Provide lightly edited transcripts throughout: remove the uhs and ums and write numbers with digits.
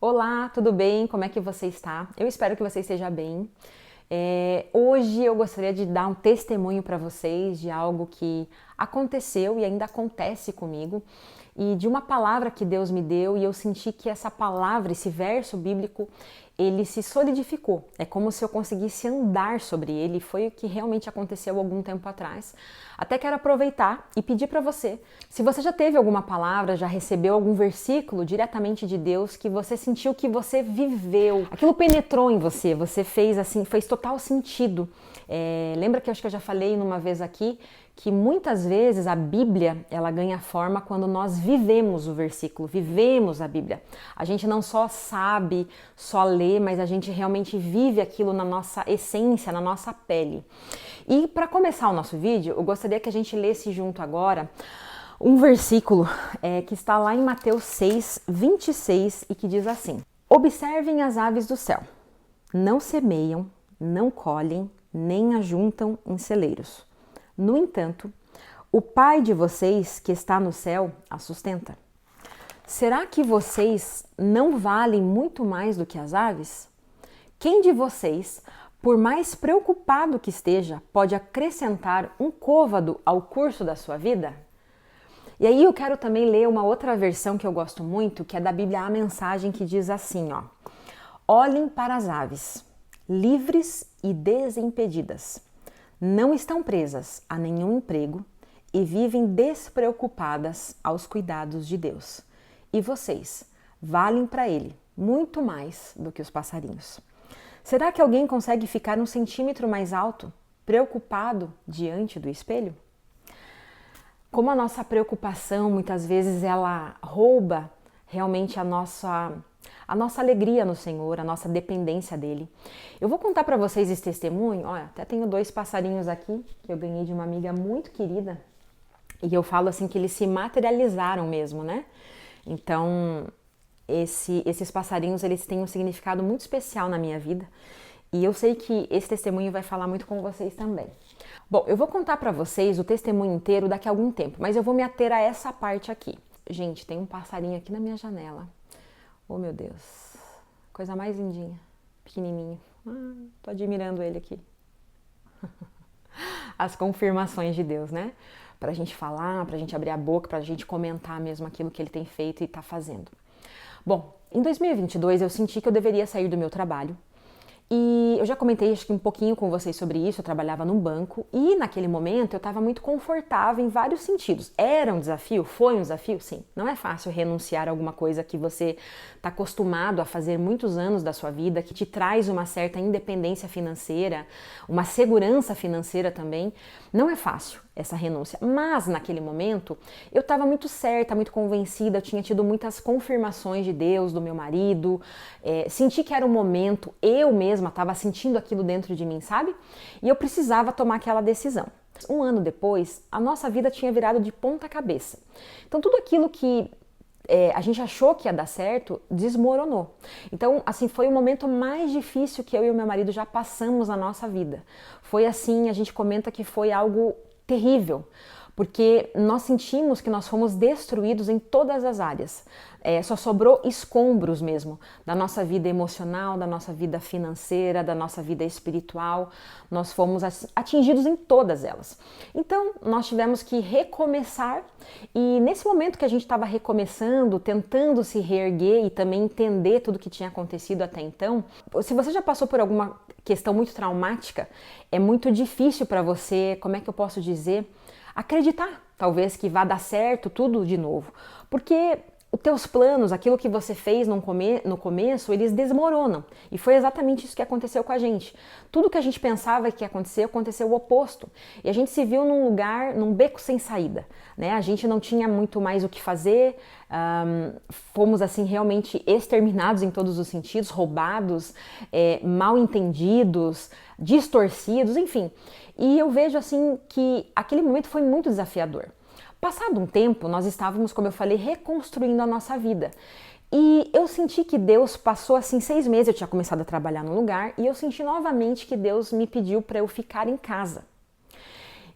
Olá, tudo bem? Como é que você está? Eu espero que você esteja bem. Hoje eu gostaria de dar um testemunho para vocês de algo que aconteceu e ainda acontece comigo e de uma palavra que Deus me deu e eu senti que essa palavra, esse verso bíblico, ele se solidificou. É como se eu conseguisse andar sobre ele e foi o que realmente aconteceu algum tempo atrás. Até quero aproveitar e pedir para você, se você já teve alguma palavra, já recebeu algum versículo diretamente de Deus que você sentiu que você viveu, aquilo penetrou em você, você fez assim, fez total sentido. Lembra que eu acho que eu já falei numa vez aqui que muitas vezes a Bíblia ela ganha forma quando nós vivemos o versículo, vivemos a Bíblia. A gente não só sabe, só lê, mas a gente realmente vive aquilo na nossa essência, na nossa pele. E para começar o nosso vídeo, eu gostaria que a gente lesse junto agora um versículo que está lá em Mateus 6, 26 e que diz assim: Observem as aves do céu, não semeiam, não colhem, nem ajuntam em celeiros. No entanto, o Pai de vocês que está no céu a sustenta. Será que vocês não valem muito mais do que as aves? Quem de vocês, por mais preocupado que esteja, pode acrescentar um côvado ao curso da sua vida? E aí eu quero também ler uma outra versão que eu gosto muito, que é da Bíblia A Mensagem, que diz assim, ó: Olhem para as aves, livres e desimpedidas. Não estão presas a nenhum emprego e vivem despreocupadas aos cuidados de Deus. E vocês valem para Ele muito mais do que os passarinhos. Será que alguém consegue ficar 1 centímetro mais alto, preocupado diante do espelho? Como a nossa preocupação muitas vezes ela rouba realmente a nossa alegria no Senhor, a nossa dependência dele. Eu vou contar para vocês esse testemunho. Olha, até tenho 2 passarinhos aqui que eu ganhei de uma amiga muito querida e eu falo assim que eles se materializaram mesmo, né? Então, esses passarinhos eles têm um significado muito especial na minha vida e eu sei que esse testemunho vai falar muito com vocês também. Bom, eu vou contar para vocês o testemunho inteiro daqui a algum tempo, mas eu vou me ater a essa parte aqui. Gente, tem um passarinho aqui na minha janela. Oh, meu Deus. Coisa mais lindinha. Pequenininho. Tô admirando ele aqui. As confirmações de Deus, né? Pra gente falar, pra gente abrir a boca, pra gente comentar mesmo aquilo que ele tem feito e tá fazendo. Bom, em 2022 eu senti que eu deveria sair do meu trabalho. E eu já comentei acho que um pouquinho com vocês sobre isso, eu trabalhava num banco e naquele momento eu estava muito confortável em vários sentidos. Era um desafio? Foi um desafio? Sim. Não é fácil renunciar a alguma coisa que você está acostumado a fazer muitos anos da sua vida, que te traz uma certa independência financeira, uma segurança financeira também. Não é fácil essa renúncia, mas naquele momento eu estava muito certa, muito convencida, eu tinha tido muitas confirmações de Deus, do meu marido, senti que era o momento, eu mesma estava sentindo aquilo dentro de mim, sabe? E eu precisava tomar aquela decisão. Um ano depois, a nossa vida tinha virado de ponta cabeça. Então tudo aquilo que a gente achou que ia dar certo, desmoronou. Então, assim, foi o momento mais difícil que eu e o meu marido já passamos na nossa vida. Foi assim, a gente comenta que foi algo terrível, porque nós sentimos que nós fomos destruídos em todas as áreas. Só sobrou escombros mesmo da nossa vida emocional, da nossa vida financeira, da nossa vida espiritual. Nós fomos atingidos em todas elas. Então, nós tivemos que recomeçar e nesse momento que a gente estava recomeçando, tentando se reerguer e também entender tudo o que tinha acontecido até então, se você já passou por alguma questão muito traumática, é muito difícil para você, como é que eu posso dizer, acreditar, talvez, que vá dar certo tudo de novo. Porque os teus planos, aquilo que você fez no começo, eles desmoronam. E foi exatamente isso que aconteceu com a gente. Tudo que a gente pensava que ia acontecer, aconteceu o oposto. E a gente se viu num lugar, num beco sem saída, né? A gente não tinha muito mais o que fazer, fomos assim realmente exterminados em todos os sentidos, roubados, mal entendidos, distorcidos, enfim. E eu vejo assim que aquele momento foi muito desafiador. Passado um tempo, nós estávamos, como eu falei, reconstruindo a nossa vida. E eu senti que Deus passou assim 6 meses, eu tinha começado a trabalhar no lugar, e eu senti novamente que Deus me pediu para eu ficar em casa.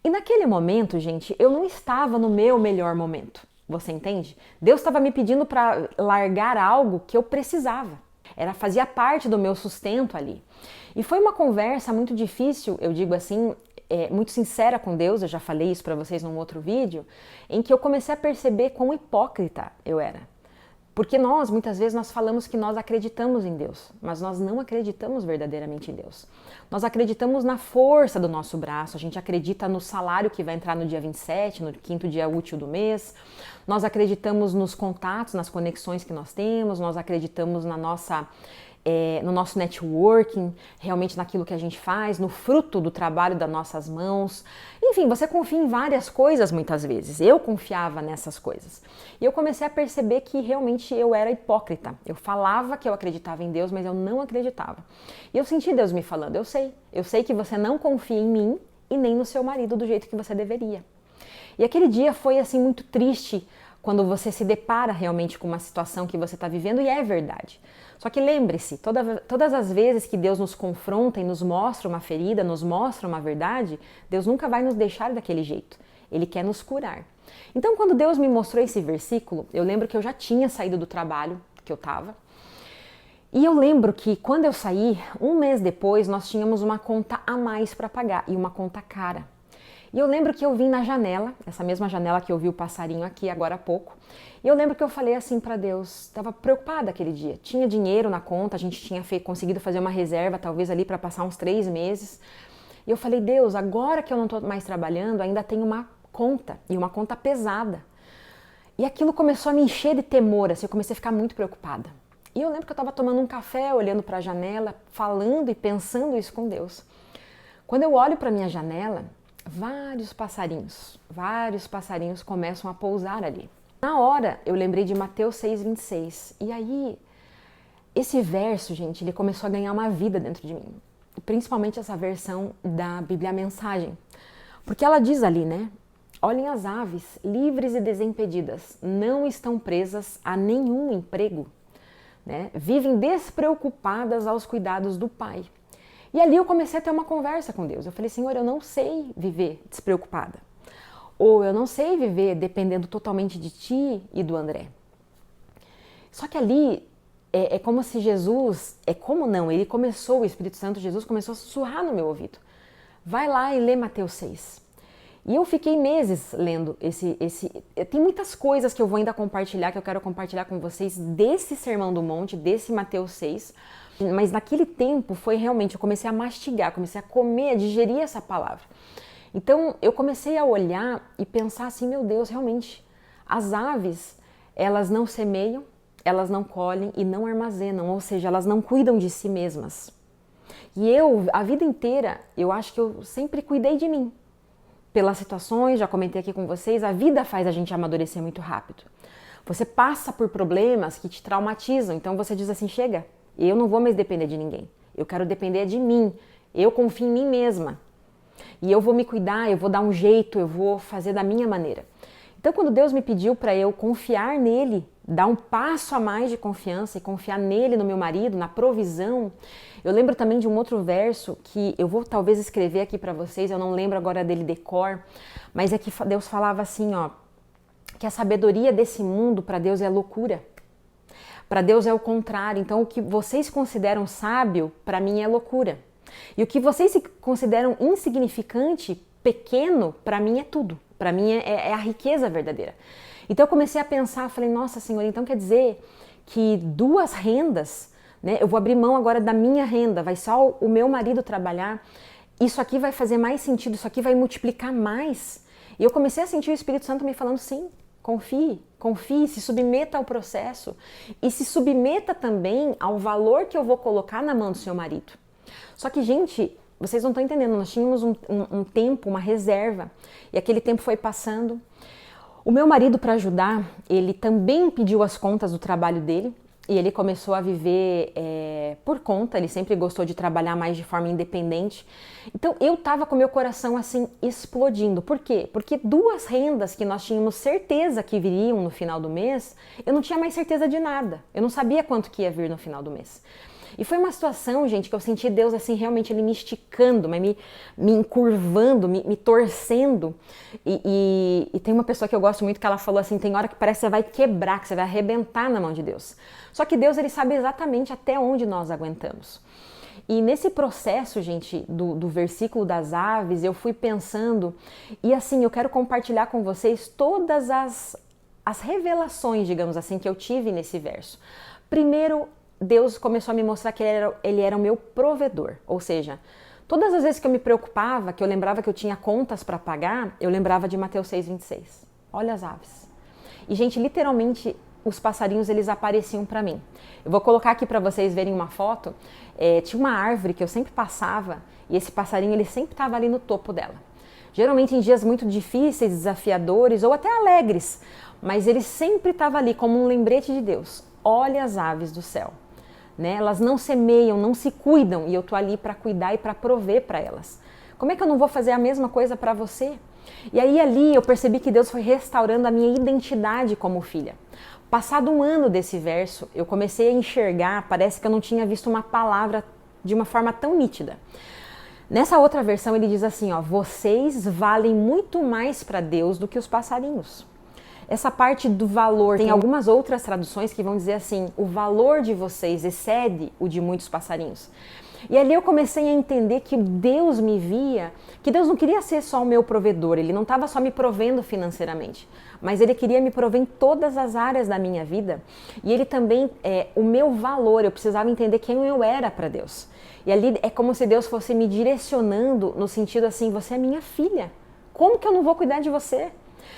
E naquele momento, gente, eu não estava no meu melhor momento. Você entende? Deus estava me pedindo para largar algo que eu precisava. Fazia parte do meu sustento ali. E foi uma conversa muito difícil, eu digo assim, muito sincera com Deus, eu já falei isso para vocês num outro vídeo, em que eu comecei a perceber quão hipócrita eu era. Porque muitas vezes, nós falamos que nós acreditamos em Deus, mas nós não acreditamos verdadeiramente em Deus. Nós acreditamos na força do nosso braço, a gente acredita no salário que vai entrar no dia 27, no quinto dia útil do mês, nós acreditamos nos contatos, nas conexões que nós temos, nós acreditamos no nosso networking, realmente naquilo que a gente faz, no fruto do trabalho das nossas mãos. Enfim, você confia em várias coisas muitas vezes. Eu confiava nessas coisas. E eu comecei a perceber que realmente eu era hipócrita. Eu falava que eu acreditava em Deus, mas eu não acreditava. E eu senti Deus me falando, eu sei que você não confia em mim e nem no seu marido do jeito que você deveria. E aquele dia foi assim muito triste, quando você se depara realmente com uma situação que você está vivendo, e é verdade. Só que lembre-se, todas as vezes que Deus nos confronta e nos mostra uma ferida, nos mostra uma verdade, Deus nunca vai nos deixar daquele jeito. Ele quer nos curar. Então, quando Deus me mostrou esse versículo, eu lembro que eu já tinha saído do trabalho que eu estava. E eu lembro que quando eu saí, um mês depois, nós tínhamos uma conta a mais para pagar, e uma conta cara. E eu lembro que eu vim na janela, essa mesma janela que eu vi o passarinho aqui agora há pouco, e eu lembro que eu falei assim para Deus, estava preocupada aquele dia, tinha dinheiro na conta, a gente tinha conseguido fazer uma reserva, talvez ali para passar uns 3 meses, e eu falei, Deus, agora que eu não estou mais trabalhando, ainda tenho uma conta, e uma conta pesada. E aquilo começou a me encher de temor, assim, eu comecei a ficar muito preocupada. E eu lembro que eu estava tomando um café, olhando para a janela, falando e pensando isso com Deus. Quando eu olho para minha janela, vários passarinhos começam a pousar ali. Na hora, eu lembrei de Mateus 6,26. E aí, esse verso, gente, ele começou a ganhar uma vida dentro de mim. Principalmente essa versão da Bíblia Mensagem. Porque ela diz ali, né? Olhem as aves, livres e desimpedidas, não estão presas a nenhum emprego, né? Vivem despreocupadas aos cuidados do Pai. E ali eu comecei a ter uma conversa com Deus. Eu falei, Senhor, eu não sei viver despreocupada. Ou eu não sei viver dependendo totalmente de Ti e do André. Só que ali é como se Jesus, o Espírito Santo, Jesus começou a sussurrar no meu ouvido. Vai lá e lê Mateus 6. E eu fiquei meses lendo tem muitas coisas que eu vou ainda compartilhar, que eu quero compartilhar com vocês desse Sermão do Monte, desse Mateus 6. Mas naquele tempo foi realmente, eu comecei a mastigar, comecei a comer, a digerir essa palavra. Então eu comecei a olhar e pensar assim, meu Deus, realmente, as aves, elas não semeiam, elas não colhem e não armazenam, ou seja, elas não cuidam de si mesmas. E eu, a vida inteira, eu acho que eu sempre cuidei de mim. Pelas situações, já comentei aqui com vocês, a vida faz a gente amadurecer muito rápido. Você passa por problemas que te traumatizam, então você diz assim, chega, eu não vou mais depender de ninguém, eu quero depender de mim, eu confio em mim mesma. E eu vou me cuidar, eu vou dar um jeito, eu vou fazer da minha maneira. Então quando Deus me pediu para eu confiar nele, dar um passo a mais de confiança e confiar nele, no meu marido, na provisão, eu lembro também de um outro verso que eu vou talvez escrever aqui para vocês, eu não lembro agora dele de cor, mas é que Deus falava assim, ó, que a sabedoria desse mundo para Deus é loucura. Para Deus é o contrário. Então, o que vocês consideram sábio, para mim é loucura. E o que vocês consideram insignificante, pequeno, para mim é tudo. Para mim é a riqueza verdadeira. Então, eu comecei a pensar, falei, nossa Senhora, então quer dizer que 2 rendas, né? Eu vou abrir mão agora da minha renda, vai só o meu marido trabalhar. Isso aqui vai fazer mais sentido, isso aqui vai multiplicar mais. E eu comecei a sentir o Espírito Santo me falando, sim, confie, se submeta ao processo e se submeta também ao valor que eu vou colocar na mão do seu marido. Só que, gente, vocês não estão entendendo, nós tínhamos um tempo, uma reserva, e aquele tempo foi passando. O meu marido, para ajudar, ele também pediu as contas do trabalho dele, e ele começou a viver por conta, ele sempre gostou de trabalhar mais de forma independente. Então eu tava com meu coração assim explodindo. Por quê? Porque 2 rendas que nós tínhamos certeza que viriam no final do mês, eu não tinha mais certeza de nada. Eu não sabia quanto que ia vir no final do mês. E foi uma situação, gente, que eu senti Deus assim, realmente ele me esticando, mas me encurvando, me torcendo. E tem uma pessoa que eu gosto muito que ela falou assim, tem hora que parece que você vai quebrar, que você vai arrebentar na mão de Deus. Só que Deus, ele sabe exatamente até onde nós aguentamos. E nesse processo, gente, do versículo das aves, eu fui pensando, e assim, eu quero compartilhar com vocês todas as revelações, digamos assim, que eu tive nesse verso. Primeiro, Deus começou a me mostrar que ele era o meu provedor, ou seja, todas as vezes que eu me preocupava, que eu lembrava que eu tinha contas para pagar, eu lembrava de Mateus 6,26. Olha as aves. E, gente, literalmente, os passarinhos, eles apareciam para mim. Eu vou colocar aqui para vocês verem uma foto. Tinha uma árvore que eu sempre passava e esse passarinho, ele sempre estava ali no topo dela. Geralmente em dias muito difíceis, desafiadores ou até alegres, mas ele sempre estava ali como um lembrete de Deus. Olha as aves do céu. Né? Elas não semeiam, não se cuidam e eu tô ali para cuidar e para prover para elas. Como é que eu não vou fazer a mesma coisa para você? E aí ali eu percebi que Deus foi restaurando a minha identidade como filha. Passado um ano desse verso, eu comecei a enxergar, parece que eu não tinha visto uma palavra de uma forma tão nítida. Nessa outra versão ele diz assim, ó, vocês valem muito mais para Deus do que os passarinhos. Essa parte do valor, tem algumas outras traduções que vão dizer assim, o valor de vocês excede o de muitos passarinhos. E ali eu comecei a entender que Deus me via, que Deus não queria ser só o meu provedor, Ele não estava só me provendo financeiramente, mas Ele queria me prover em todas as áreas da minha vida. E Ele também, o meu valor, eu precisava entender quem eu era para Deus. E ali é como se Deus fosse me direcionando no sentido assim, você é minha filha, como que eu não vou cuidar de você?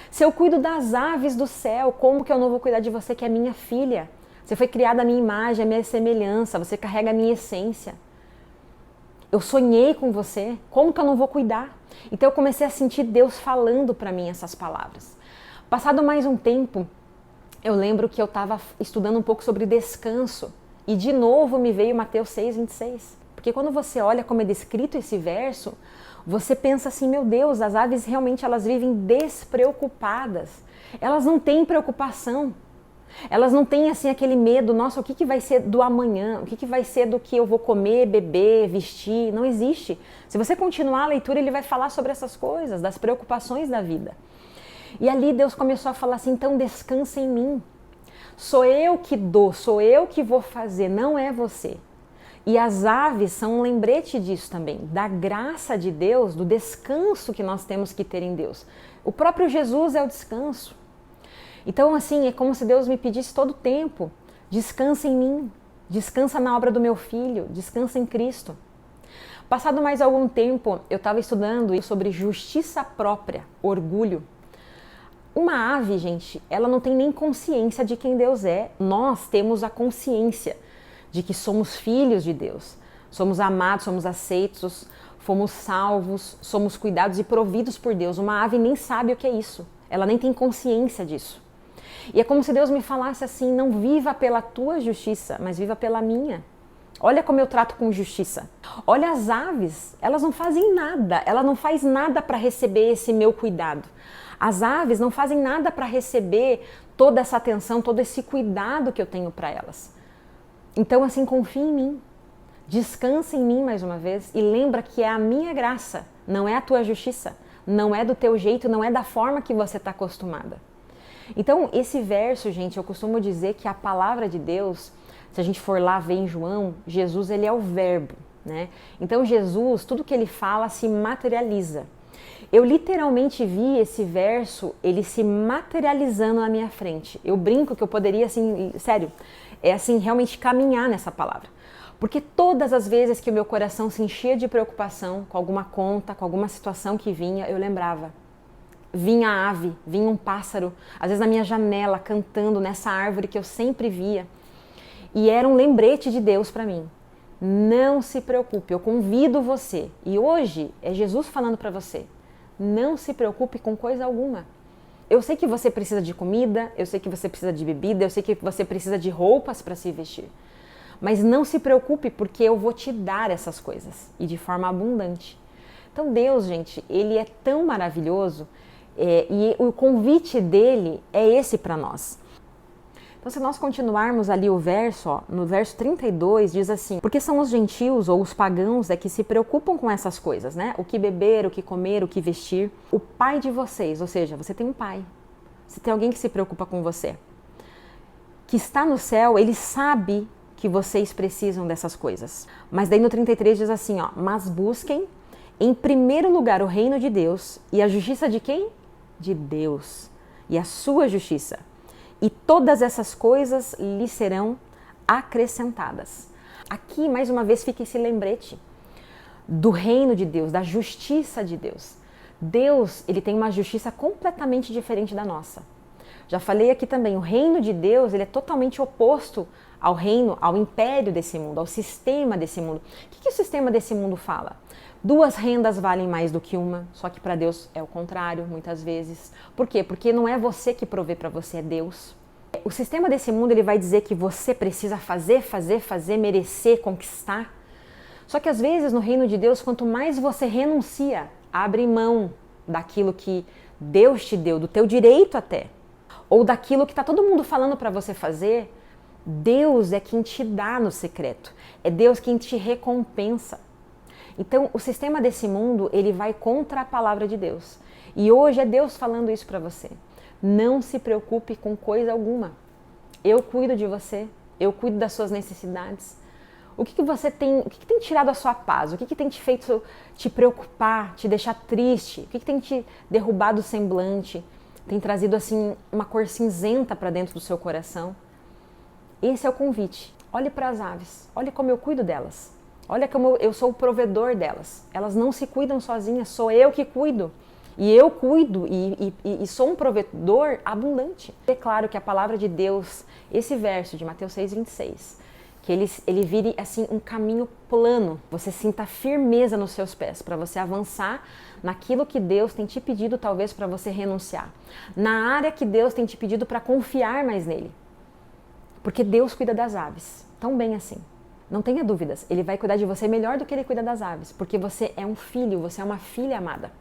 Se eu cuido das aves do céu, como que eu não vou cuidar de você que é minha filha? Você foi criada à minha imagem, à minha semelhança, você carrega a minha essência. Eu sonhei com você, como que eu não vou cuidar? Então eu comecei a sentir Deus falando para mim essas palavras. Passado mais um tempo, eu lembro que eu estava estudando um pouco sobre descanso e de novo me veio Mateus 6,26. Porque quando você olha como é descrito esse verso, você pensa assim, meu Deus, as aves realmente elas vivem despreocupadas. Elas não têm preocupação. Elas não têm assim aquele medo, nossa, o que vai ser do amanhã? O que vai ser do que eu vou comer, beber, vestir? Não existe. Se você continuar a leitura, ele vai falar sobre essas coisas, das preocupações da vida. E ali Deus começou a falar assim, então descansa em mim. Sou eu que dou, sou eu que vou fazer, não é você. E as aves são um lembrete disso também, da graça de Deus, do descanso que nós temos que ter em Deus. O próprio Jesus é o descanso. Então, assim, é como se Deus me pedisse todo o tempo, descansa em mim, descansa na obra do meu filho, descansa em Cristo. Passado mais algum tempo, eu estava estudando sobre justiça própria, orgulho. Uma ave, gente, ela não tem nem consciência de quem Deus é. Nós temos a consciência de que somos filhos de Deus, somos amados, somos aceitos, fomos salvos, somos cuidados e providos por Deus. Uma ave nem sabe o que é isso, ela nem tem consciência disso. E é como se Deus me falasse assim, não viva pela tua justiça, mas viva pela minha. Olha como eu trato com justiça. Olha as aves, elas não fazem nada, ela não faz nada para receber esse meu cuidado. As aves não fazem nada para receber toda essa atenção, todo esse cuidado que eu tenho para elas. Então, assim, confia em mim, descansa em mim mais uma vez e lembra que é a minha graça, não é a tua justiça, não é do teu jeito, não é da forma que você está acostumada. Então, esse verso, gente, eu costumo dizer que a palavra de Deus, se a gente for lá ver em João, Jesus, ele é o verbo, né? Então, Jesus, tudo que ele fala se materializa. Eu literalmente vi esse verso, ele se materializando na minha frente. Eu brinco que eu poderia, assim, sério, assim, realmente caminhar nessa palavra. Porque todas as vezes que o meu coração se enchia de preocupação com alguma conta, com alguma situação que vinha, eu lembrava. Vinha a ave, vinha um pássaro, às vezes na minha janela, cantando nessa árvore que eu sempre via. E era um lembrete de Deus para mim. Não se preocupe, eu convido você. E hoje é Jesus falando para você. Não se preocupe com coisa alguma. Eu sei que você precisa de comida, eu sei que você precisa de bebida, eu sei que você precisa de roupas para se vestir. Mas não se preocupe porque eu vou te dar essas coisas e de forma abundante. Então Deus, gente, Ele é tão maravilhoso e o convite dele é esse para nós. Então, se nós continuarmos ali o verso, ó, no verso 32, diz assim: porque são os gentios ou os pagãos que se preocupam com essas coisas, né? O que beber, o que comer, o que vestir. O pai de vocês, ou seja, você tem um pai. Você tem alguém que se preocupa com você. Que está no céu, ele sabe que vocês precisam dessas coisas. Mas daí no 33 diz assim, ó: mas busquem em primeiro lugar o reino de Deus e a justiça de quem? De Deus. E a sua justiça. E todas essas coisas lhe serão acrescentadas. Aqui, mais uma vez, fica esse lembrete do reino de Deus, da justiça de Deus. Deus, ele tem uma justiça completamente diferente da nossa. Já falei aqui também, o reino de Deus, ele é totalmente oposto ao reino, ao império desse mundo, ao sistema desse mundo. O que o sistema desse mundo fala? 2 rendas valem mais do que uma, só que para Deus é o contrário, muitas vezes. Por quê? Porque não é você que provê para você, é Deus. O sistema desse mundo, ele vai dizer que você precisa fazer, merecer, conquistar. Só que às vezes no reino de Deus, quanto mais você renuncia, abre mão daquilo que Deus te deu, do teu direito até, ou daquilo que está todo mundo falando para você fazer, Deus é quem te dá no secreto, é Deus quem te recompensa. Então, o sistema desse mundo, ele vai contra a palavra de Deus. E hoje é Deus falando isso para você. Não se preocupe com coisa alguma. Eu cuido de você, eu cuido das suas necessidades. O que você tem, o que tem tirado a sua paz? O que tem te feito te preocupar, te deixar triste? O que tem te derrubado o semblante? Tem trazido assim uma cor cinzenta para dentro do seu coração? Esse é o convite. Olhe para as aves, olhe como eu cuido delas. Olha como eu sou o provedor delas. Elas não se cuidam sozinhas, sou eu que cuido. E eu cuido e sou um provedor abundante. É claro que a palavra de Deus, esse verso de Mateus 6,26, que ele vire assim um caminho plano, você sinta firmeza nos seus pés, para você avançar naquilo que Deus tem te pedido talvez para você renunciar. Na área que Deus tem te pedido para confiar mais nele. Porque Deus cuida das aves, tão bem assim. Não tenha dúvidas, ele vai cuidar de você melhor do que ele cuida das aves, porque você é um filho, você é uma filha amada.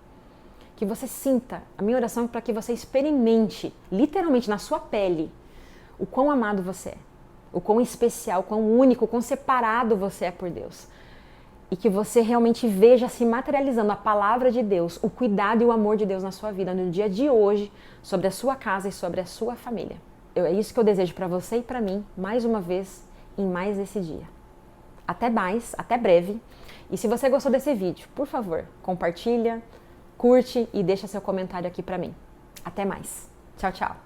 Que você sinta, a minha oração é para que você experimente, literalmente na sua pele, o quão amado você é, o quão especial, o quão único, o quão separado você é por Deus. E que você realmente veja se materializando a palavra de Deus, o cuidado e o amor de Deus na sua vida, no dia de hoje, sobre a sua casa e sobre a sua família. É isso que eu desejo para você e para mim, mais uma vez, em mais esse dia. Até mais, até breve. E se você gostou desse vídeo, por favor, compartilha, curte e deixa seu comentário aqui pra mim. Até mais. Tchau, tchau.